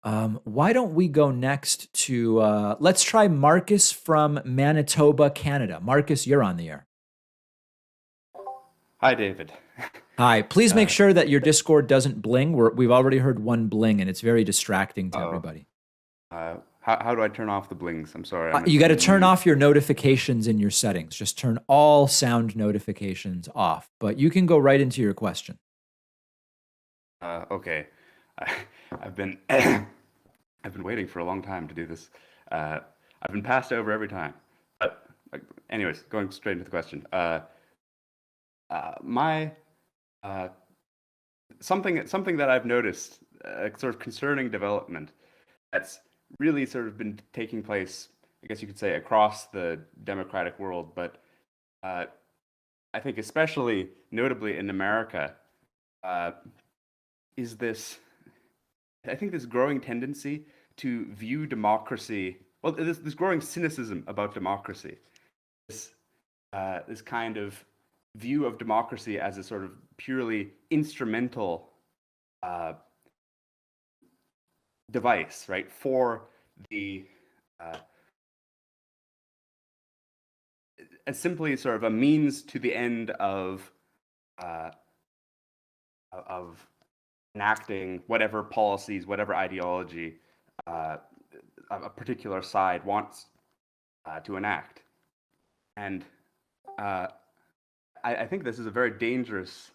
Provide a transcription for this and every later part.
Why don't we go next to, let's try Marcus from Manitoba, Canada. Marcus, you're on the air. Hi, David. Hi. Please make Uh, sure that your Discord doesn't bling. We've already heard one bling, and it's very distracting to oh, everybody. how do I turn off the blings? I'm sorry, You got I'm to in turn mute. off your notifications in your settings. Just turn all sound notifications off. But you can go right into your question. Okay, I, I've been I've been waiting for a long time to do this. Uh, I've been passed over every time. But anyways, going straight into the question. My uh, something that I've noticed, sort of concerning development that's really sort of been taking place, I guess you could say, across the democratic world, but uh, I think especially notably in America, uh, is this, I think this growing tendency to view democracy, well, this growing cynicism about democracy, this, this kind of view of democracy as a sort of purely instrumental uh, device, right, for the uh, as simply sort of a means to the end uh, of enacting whatever policies, whatever ideology uh, a particular side wants to enact. And uh, I think this is a very dangerous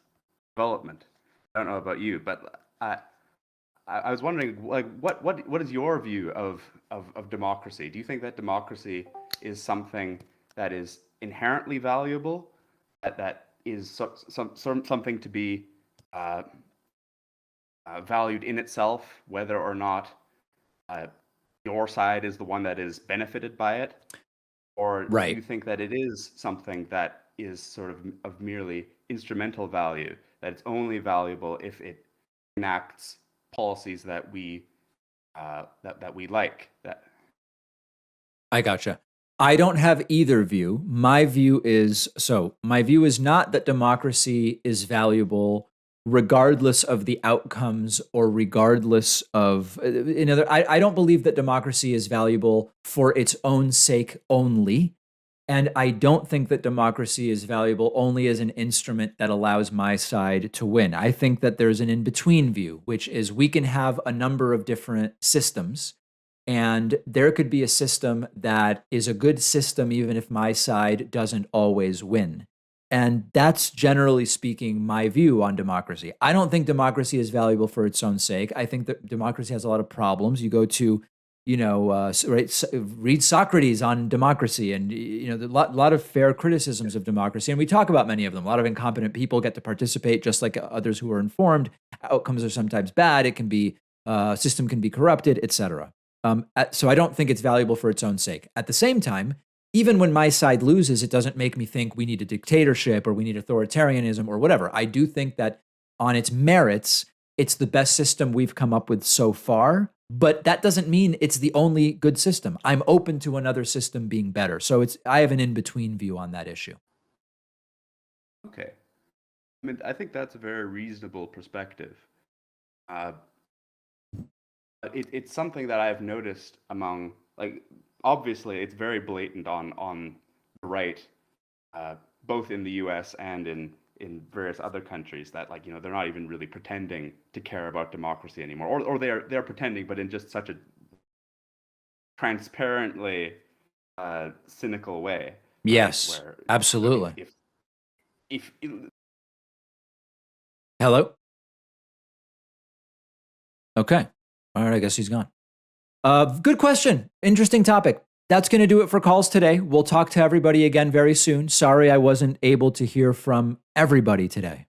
development. I don't know about you, but I was wondering, like, what is your view of democracy? Do you think that democracy is something that is inherently valuable, that is something to be uh, valued in itself, whether or not uh, your side is the one that is benefited by it? Or do Right. you think that it is something that is sort of merely instrumental value, that it's only valuable if it enacts policies that we like? That I gotcha. I don't have either view. My view is not that democracy is valuable regardless of the outcomes or regardless of, I don't believe that democracy is valuable for its own sake only. And I don't think that democracy is valuable only as an instrument that allows my side to win. I think that there's an in between view, which is we can have a number of different systems, and there could be a system that is a good system even if my side doesn't always win. And that's generally speaking my view on democracy. I don't think democracy is valuable for its own sake. I think that democracy has a lot of problems. You go to read Socrates on democracy, and a lot of fair criticisms of democracy, and we talk about many of them. A lot of incompetent people get to participate, just like others who are informed. Outcomes are sometimes bad. It can be system can be corrupted, etc. So I don't think it's valuable for its own sake. At the same time, even when my side loses, it doesn't make me think we need a dictatorship or we need authoritarianism or whatever. I do think that on its merits, it's the best system we've come up with so far, but that doesn't mean it's the only good system. I'm open to another system being better. So I have an in-between view on that issue. okay? I mean, I think that's a very reasonable perspective. Uh, but it's something that I've noticed among, like, obviously it's very blatant on the right, uh, both in the U.S. and in various other countries, that, like, they're not even really pretending to care about democracy anymore, or they're pretending, but in just such a transparently cynical way, right? Yes, Where absolutely. if Hello? Okay. All right, I guess he's gone. Good question. Interesting topic. That's going to do it for calls today. We'll talk to everybody again very soon. Sorry I wasn't able to hear from everybody today.